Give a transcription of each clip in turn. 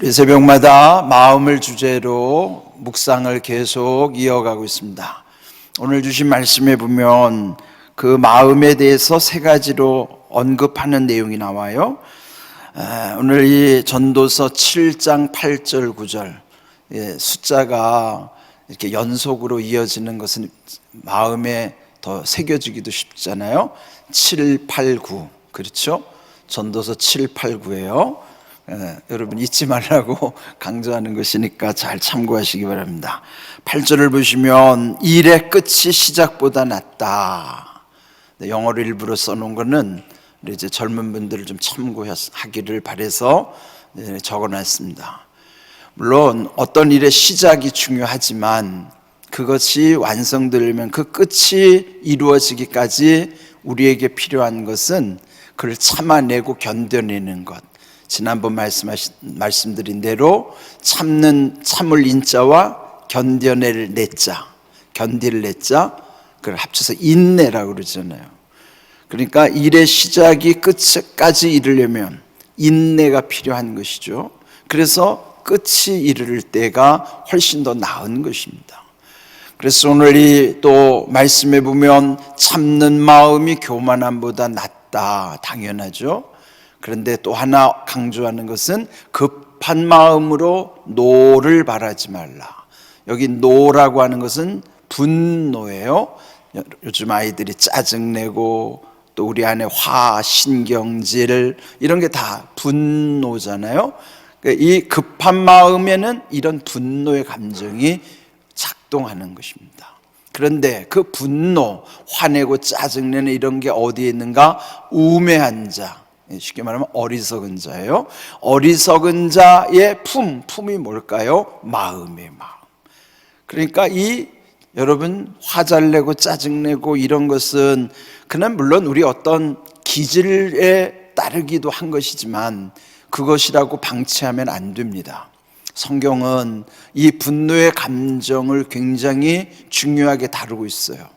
우리 새벽마다 마음을 주제로 묵상을 계속 이어가고 있습니다. 오늘 주신 말씀에 보면 그 마음에 대해서 세 가지로 언급하는 내용이 나와요. 오늘 이 전도서 7장 8절 9절 숫자가 이렇게 연속으로 이어지는 것은 마음에 더 새겨지기도 쉽잖아요. 7, 8, 9 그렇죠? 전도서 7, 8, 9예요. 여러분 잊지 말라고 강조하는 것이니까 잘 참고하시기 바랍니다. 8절을 보시면 일의 끝이 시작보다 낫다. 영어로 일부러 써놓은 거는 이제 젊은 분들을 좀 참고하기를 바라서 적어놨습니다. 물론 어떤 일의 시작이 중요하지만 그것이 완성되려면 그 끝이 이루어지기까지 우리에게 필요한 것은 그를 참아내고 견뎌내는 것. 지난번 말씀드린 대로 참을 인자와 견뎌낼 내자, 견딜 내자, 그걸 합쳐서 인내라고 그러잖아요. 그러니까 일의 시작이 끝까지 이르려면 인내가 필요한 것이죠. 그래서 끝이 이를 때가 훨씬 더 나은 것입니다. 그래서 오늘 이 또 말씀에 보면 참는 마음이 교만함보다 낫다, 당연하죠. 그런데 또 하나 강조하는 것은 급한 마음으로 노를 바라지 말라. 여기 노라고 하는 것은 분노예요. 요즘 아이들이 짜증내고 또 우리 안에 화, 신경질 이런 게 다 분노잖아요. 이 급한 마음에는 이런 분노의 감정이 작동하는 것입니다. 그런데 그 분노, 화내고 짜증내는 이런 게 어디에 있는가? 우매한 자, 쉽게 말하면 어리석은 자예요. 어리석은 자의 품이 뭘까요? 마음의 마음. 그러니까 여러분 화잘내고 짜증내고 이런 것은 그는 물론 우리 어떤 기질에 따르기도 한 것이지만 그것이라고 방치하면 안 됩니다. 성경은 이 분노의 감정을 굉장히 중요하게 다루고 있어요.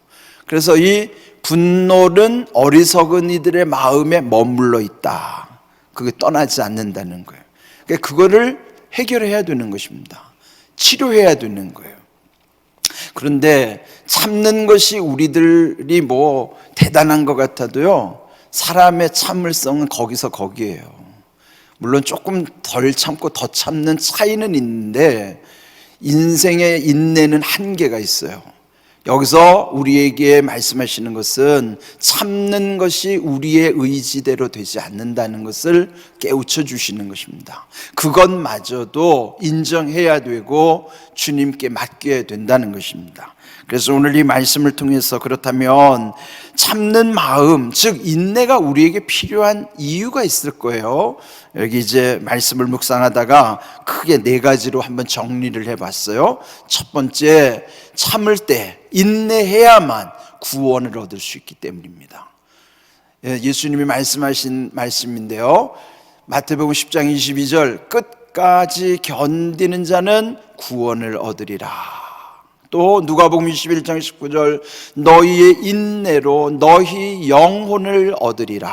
그래서 이 분노는 어리석은 이들의 마음에 머물러 있다. 그게 떠나지 않는다는 거예요. 그러니까 그거를 해결해야 되는 것입니다. 치료해야 되는 거예요. 그런데 참는 것이 우리들이 뭐 대단한 것 같아도요, 사람의 참을성은 거기서 거기에요. 물론 조금 덜 참고 더 참는 차이는 있는데 인생의 인내는 한계가 있어요. 여기서 우리에게 말씀하시는 것은 참는 것이 우리의 의지대로 되지 않는다는 것을 깨우쳐 주시는 것입니다. 그것마저도 인정해야 되고 주님께 맡겨야 된다는 것입니다. 그래서 오늘 이 말씀을 통해서 그렇다면 참는 마음, 즉 인내가 우리에게 필요한 이유가 있을 거예요. 여기 이제 말씀을 묵상하다가 크게 네 가지로 한번 정리를 해봤어요. 첫 번째, 참을 때 인내해야만 구원을 얻을 수 있기 때문입니다. 예수님이 말씀하신 말씀인데요, 마태복음 10장 22절 끝까지 견디는 자는 구원을 얻으리라. 또 누가복음 21장 19절 너희의 인내로 너희 영혼을 얻으리라.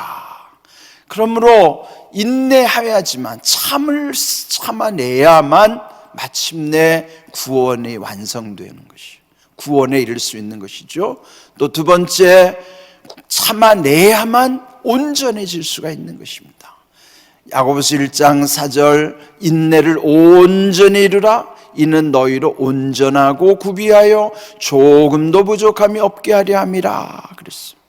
그러므로 인내해야지만 참아내야만 마침내 구원이 완성되는 것이에요. 구원에 이를 수 있는 것이죠. 또 두 번째, 참아내야만 온전해질 수가 있는 것입니다. 야고보서 1장 4절 인내를 온전히 이루라. 이는 너희로 온전하고 구비하여 조금도 부족함이 없게 하려 함이라 그랬어요.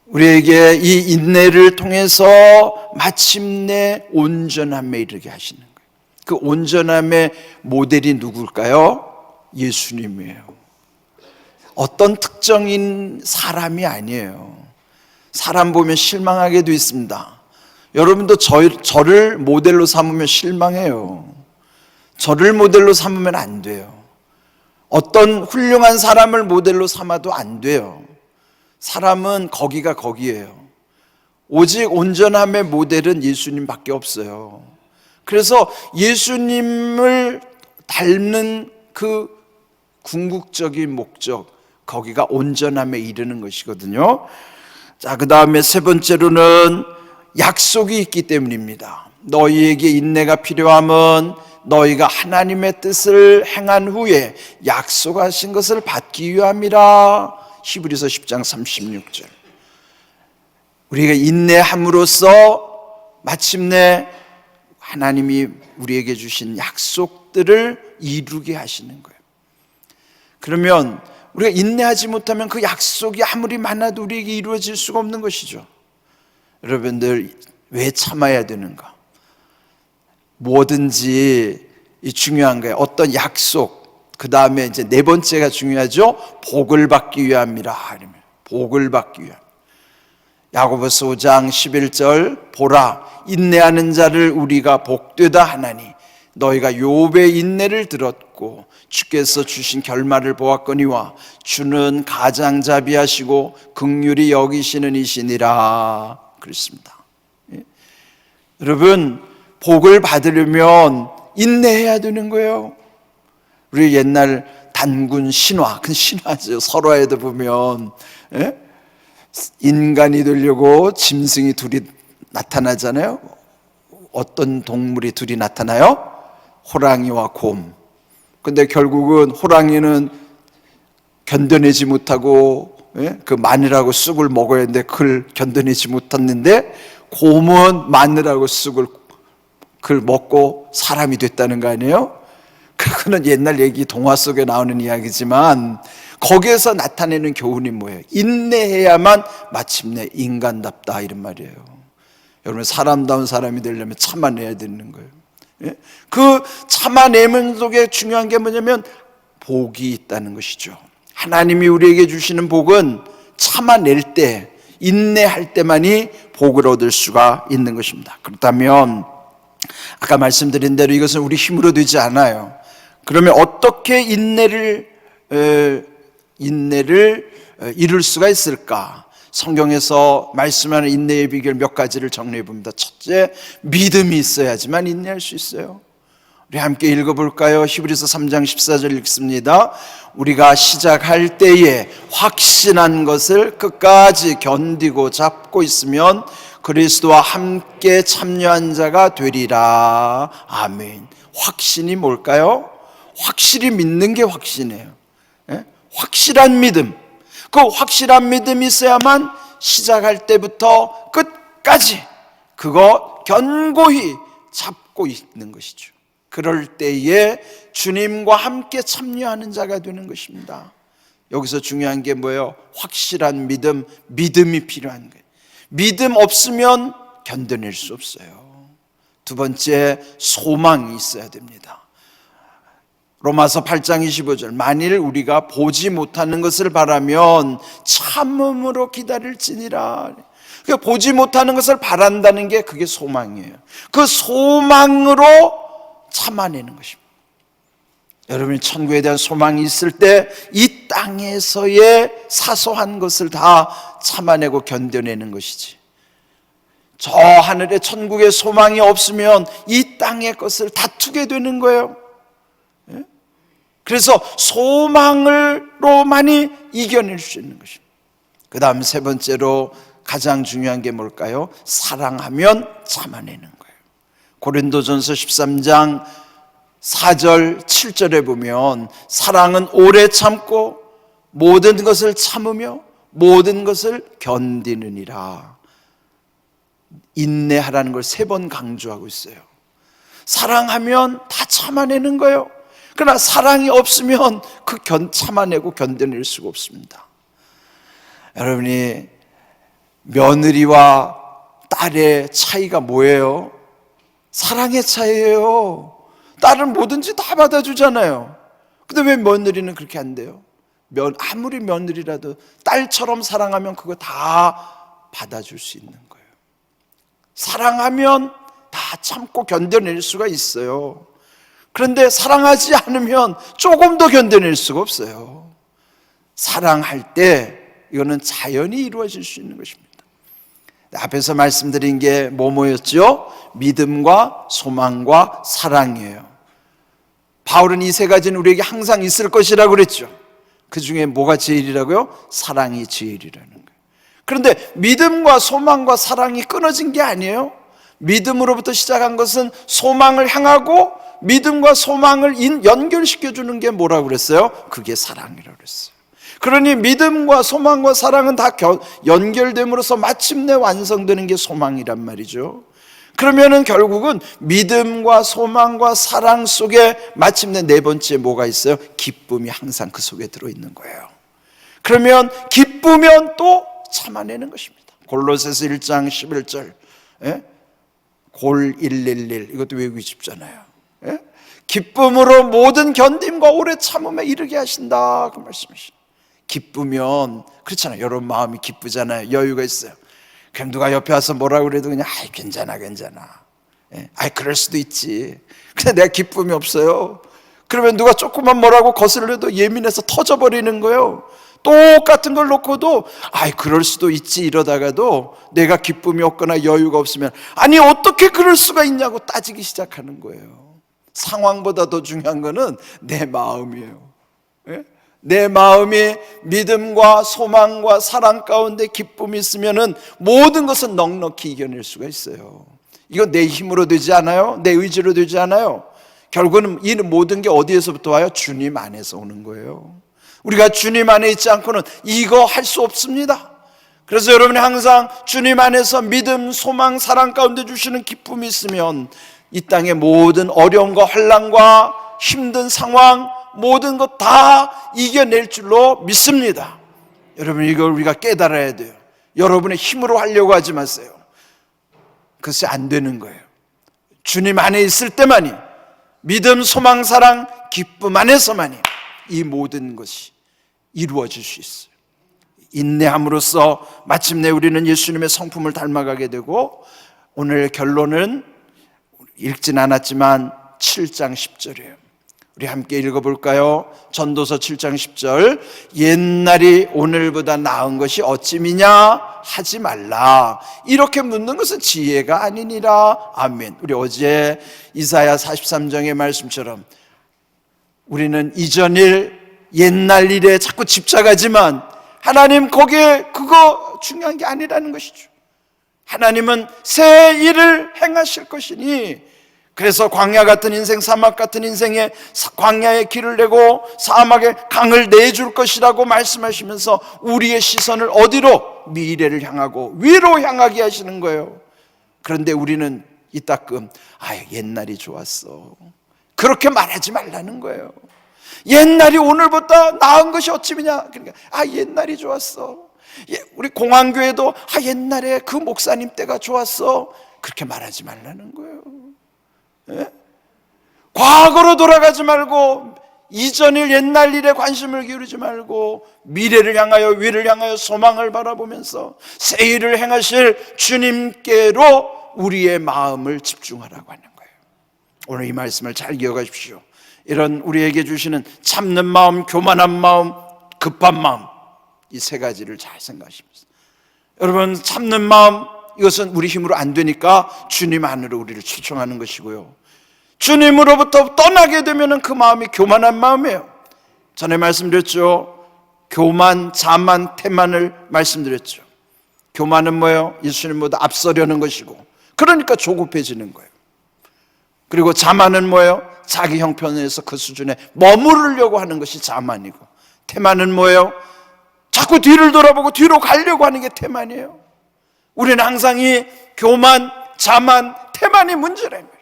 우리에게 이 인내를 통해서 마침내 온전함에 이르게 하시는 거예요. 그 온전함의 모델이 누굴까요? 예수님이에요. 어떤 특정인 사람이 아니에요. 사람 보면 실망하게도 있습니다. 여러분도 저를 모델로 삼으면 실망해요. 저를 모델로 삼으면 안 돼요. 어떤 훌륭한 사람을 모델로 삼아도 안 돼요. 사람은 거기가 거기예요. 오직 온전함의 모델은 예수님밖에 없어요. 그래서 예수님을 닮는 그 궁극적인 목적, 거기가 온전함에 이르는 것이거든요. 자, 그 다음에 세 번째로는 약속이 있기 때문입니다. 너희에게 인내가 필요함은 너희가 하나님의 뜻을 행한 후에 약속하신 것을 받기 위함이라. 히브리서 10장 36절. 우리가 인내함으로써 마침내 하나님이 우리에게 주신 약속들을 이루게 하시는 거예요. 그러면 우리가 인내하지 못하면 그 약속이 아무리 많아도 우리에게 이루어질 수가 없는 것이죠. 여러분들, 왜 참아야 되는가? 뭐든지 중요한 거예요. 어떤 약속, 그 다음에 이제 네 번째가 중요하죠. 복을 받기 위함이라. 복을 받기 위함. 야고보서 5장 11절, 보라, 인내하는 자를 우리가 복되다 하나니 너희가 욥의 인내를 들었고 주께서 주신 결말을 보았거니와 주는 가장자비하시고 긍휼히 여기시는 이시니라. 그렇습니다. 예? 여러분, 복을 받으려면 인내해야 되는 거예요. 우리 옛날 단군 신화, 그 신화죠. 설화에도 보면, 예? 인간이 되려고 짐승이 둘이 나타나잖아요. 어떤 동물이 둘이 나타나요? 호랑이와 곰. 근데 결국은 호랑이는 견뎌내지 못하고, 예? 그 마늘하고 쑥을 먹어야 하는데 그걸 견뎌내지 못했는데, 곰은 마늘하고 쑥을 그걸 먹고 사람이 됐다는 거 아니에요? 그거는 옛날 얘기, 동화 속에 나오는 이야기지만 거기에서 나타내는 교훈이 뭐예요? 인내해야만 마침내 인간답다, 이런 말이에요. 여러분, 사람다운 사람이 되려면 참아내야 되는 거예요. 예? 그 참아내는 속에 중요한 게 뭐냐면 복이 있다는 것이죠. 하나님이 우리에게 주시는 복은 참아낼 때, 인내할 때만이 복을 얻을 수가 있는 것입니다. 그렇다면 아까 말씀드린 대로 이것은 우리 힘으로 되지 않아요. 그러면 어떻게 인내를 이룰 수가 있을까? 성경에서 말씀하는 인내의 비결 몇 가지를 정리해 봅니다. 첫째, 믿음이 있어야지만 인내할 수 있어요. 우리 함께 읽어볼까요? 히브리서 3장 14절 읽습니다. 우리가 시작할 때에 확신한 것을 끝까지 견디고 잡고 있으면 그리스도와 함께 참여한 자가 되리라. 아멘. 확신이 뭘까요? 확실히 믿는 게 확신이에요. 예? 확실한 믿음. 그 확실한 믿음이 있어야만 시작할 때부터 끝까지 그거 견고히 잡고 있는 것이죠. 그럴 때에 주님과 함께 참여하는 자가 되는 것입니다. 여기서 중요한 게 뭐예요? 확실한 믿음, 믿음이 필요한 거예요. 믿음 없으면 견뎌낼 수 없어요. 두 번째, 소망이 있어야 됩니다. 로마서 8장 25절, 만일 우리가 보지 못하는 것을 바라면 참음으로 기다릴지니라. 그러니까 보지 못하는 것을 바란다는 게 그게 소망이에요. 그 소망으로 참아내는 것입니다. 여러분이 천국에 대한 소망이 있을 때 이 땅에서의 사소한 것을 다 참아내고 견뎌내는 것이지, 저 하늘의 천국의 소망이 없으면 이 땅의 것을 다투게 되는 거예요. 그래서 소망으로만이 이겨낼 수 있는 것입니다. 그 다음 세 번째로 가장 중요한 게 뭘까요? 사랑하면 참아내는 거예요. 고린도전서 13장 4절 7절에 보면 사랑은 오래 참고 모든 것을 참으며 모든 것을 견디느니라. 인내하라는 걸 3번 강조하고 있어요. 사랑하면 다 참아내는 거예요. 그러나 사랑이 없으면 그 참아내고 견뎌낼 수가 없습니다. 여러분이 며느리와 딸의 차이가 뭐예요? 사랑의 차이예요. 딸은 뭐든지 다 받아주잖아요. 근데 왜 며느리는 그렇게 안 돼요? 아무리 며느리라도 딸처럼 사랑하면 그거 다 받아줄 수 있는 거예요. 사랑하면 다 참고 견뎌낼 수가 있어요. 그런데 사랑하지 않으면 조금도 견뎌낼 수가 없어요. 사랑할 때 이거는 자연히 이루어질 수 있는 것입니다. 앞에서 말씀드린 게 뭐였죠? 믿음과 소망과 사랑이에요. 바울은 이 3가지는 우리에게 항상 있을 것이라고 그랬죠. 그 중에 뭐가 제일이라고요? 사랑이 제일이라는 거예요. 그런데 믿음과 소망과 사랑이 끊어진 게 아니에요. 믿음으로부터 시작한 것은 소망을 향하고 믿음과 소망을 연결시켜주는 게 뭐라고 그랬어요? 그게 사랑이라고 그랬어요. 그러니 믿음과 소망과 사랑은 다 연결됨으로써 마침내 완성되는 게 소망이란 말이죠. 그러면은 결국은 믿음과 소망과 사랑 속에 마침내 네 번째 뭐가 있어요? 기쁨이 항상 그 속에 들어있는 거예요. 그러면 기쁘면 또 참아내는 것입니다. 골로새서 1장 11절 골 111 이것도 외우기 쉽잖아요. 기쁨으로 모든 견딤과 오래 참음에 이르게 하신다 그 말씀이시죠. 기쁘면 그렇잖아요. 여러분 마음이 기쁘잖아요. 여유가 있어요. 그럼 누가 옆에 와서 뭐라고 그래도 그냥 아이 괜찮아 아이 그럴 수도 있지. 근데 내가 기쁨이 없어요. 그러면 누가 조금만 뭐라고 거슬려도 예민해서 터져버리는 거예요. 똑같은 걸 놓고도 아이 그럴 수도 있지 이러다가도 내가 기쁨이 없거나 여유가 없으면 아니 어떻게 그럴 수가 있냐고 따지기 시작하는 거예요. 상황보다 더 중요한 거는 내 마음이에요. 내 마음이 믿음과 소망과 사랑 가운데 기쁨이 있으면은 모든 것은 넉넉히 이겨낼 수가 있어요. 이건 내 힘으로 되지 않아요. 내 의지로 되지 않아요. 결국은 이 모든 게 어디에서부터 와요? 주님 안에서 오는 거예요. 우리가 주님 안에 있지 않고는 이거 할 수 없습니다. 그래서 여러분이 항상 주님 안에서 믿음, 소망, 사랑 가운데 주시는 기쁨이 있으면 이 땅의 모든 어려움과 환난과 힘든 상황 모든 것 다 이겨낼 줄로 믿습니다. 여러분 이걸 우리가 깨달아야 돼요. 여러분의 힘으로 하려고 하지 마세요. 그것이 안 되는 거예요. 주님 안에 있을 때만이 믿음, 소망, 사랑, 기쁨 안에서만이 이 모든 것이 이루어질 수 있어요. 인내함으로써 마침내 우리는 예수님의 성품을 닮아가게 되고 오늘 결론은 읽진 않았지만 7장 10절이에요. 우리 함께 읽어볼까요? 전도서 7장 10절 옛날이 오늘보다 나은 것이 어찌미냐 하지 말라 이렇게 묻는 것은 지혜가 아니니라. 아멘. 우리 어제 이사야 43장의 말씀처럼 우리는 이전 일 옛날 일에 자꾸 집착하지만 하나님 거기에 그거 중요한 게 아니라는 것이죠. 하나님은 새 일을 행하실 것이니 그래서 광야 같은 인생, 사막 같은 인생에 광야에 길을 내고 사막에 강을 내줄 것이라고 말씀하시면서 우리의 시선을 어디로? 미래를 향하고 위로 향하게 하시는 거예요. 그런데 우리는 이따금 옛날이 좋았어 그렇게 말하지 말라는 거예요. 옛날이 오늘보다 나은 것이 어찌미냐. 그러니까 옛날이 좋았어. 우리 공항교회도 옛날에 그 목사님 때가 좋았어 그렇게 말하지 말라는 거예요. 과거로 돌아가지 말고 이전 일 옛날 일에 관심을 기울이지 말고 미래를 향하여 위를 향하여 소망을 바라보면서 새 일을 행하실 주님께로 우리의 마음을 집중하라고 하는 거예요. 오늘 이 말씀을 잘 기억하십시오. 이런 우리에게 주시는 참는 마음, 교만한 마음, 급한 마음 이 세 가지를 잘 생각하시면서 여러분 참는 마음 이것은 우리 힘으로 안 되니까 주님 안으로 우리를 초청하는 것이고요. 주님으로부터 떠나게 되면 그 마음이 교만한 마음이에요. 전에 말씀드렸죠. 교만, 자만, 태만을 말씀드렸죠. 교만은 뭐예요? 예수님보다 앞서려는 것이고 그러니까 조급해지는 거예요. 그리고 자만은 뭐예요? 자기 형편에서 그 수준에 머무르려고 하는 것이 자만이고 태만은 뭐예요? 자꾸 뒤를 돌아보고 뒤로 가려고 하는 게 태만이에요. 우리는 항상 이 교만, 자만, 태만이 문제랍니다.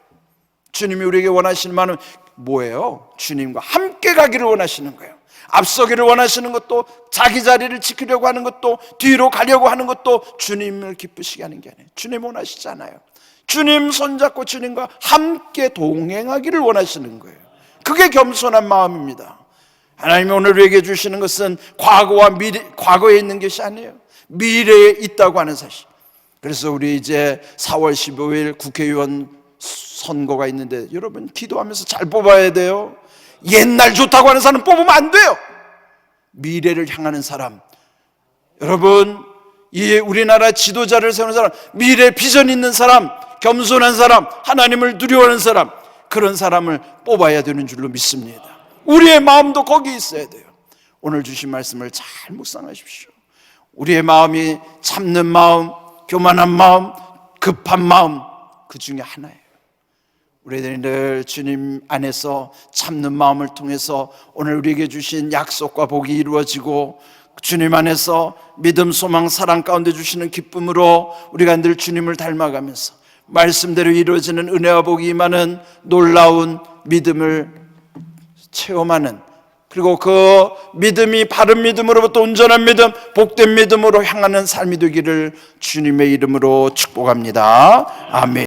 주님이 우리에게 원하시는 바는 뭐예요? 주님과 함께 가기를 원하시는 거예요. 앞서기를 원하시는 것도 자기 자리를 지키려고 하는 것도 뒤로 가려고 하는 것도 주님을 기쁘시게 하는 게 아니에요. 주님 원하시잖아요. 주님 손잡고 주님과 함께 동행하기를 원하시는 거예요. 그게 겸손한 마음입니다. 하나님이 오늘 우리에게 주시는 것은 과거와 과거에 있는 것이 아니에요. 미래에 있다고 하는 사실. 그래서 우리 이제 4월 15일 국회의원 선거가 있는데 여러분 기도하면서 잘 뽑아야 돼요. 옛날 좋다고 하는 사람 뽑으면 안 돼요. 미래를 향하는 사람, 여러분 이 우리나라 지도자를 세우는 사람, 미래 비전 있는 사람, 겸손한 사람, 하나님을 두려워하는 사람, 그런 사람을 뽑아야 되는 줄로 믿습니다. 우리의 마음도 거기 있어야 돼요. 오늘 주신 말씀을 잘 묵상하십시오. 우리의 마음이 참는 마음, 교만한 마음, 급한 마음, 그 중에 하나예요. 우리들이 늘 주님 안에서 참는 마음을 통해서 오늘 우리에게 주신 약속과 복이 이루어지고, 주님 안에서 믿음, 소망, 사랑 가운데 주시는 기쁨으로 우리가 늘 주님을 닮아가면서 말씀대로 이루어지는 은혜와 복이 임하는 놀라운 믿음을 체험하는, 그리고 그 믿음이 바른 믿음으로부터 온전한 믿음, 복된 믿음으로 향하는 삶이 되기를 주님의 이름으로 축복합니다. 아멘.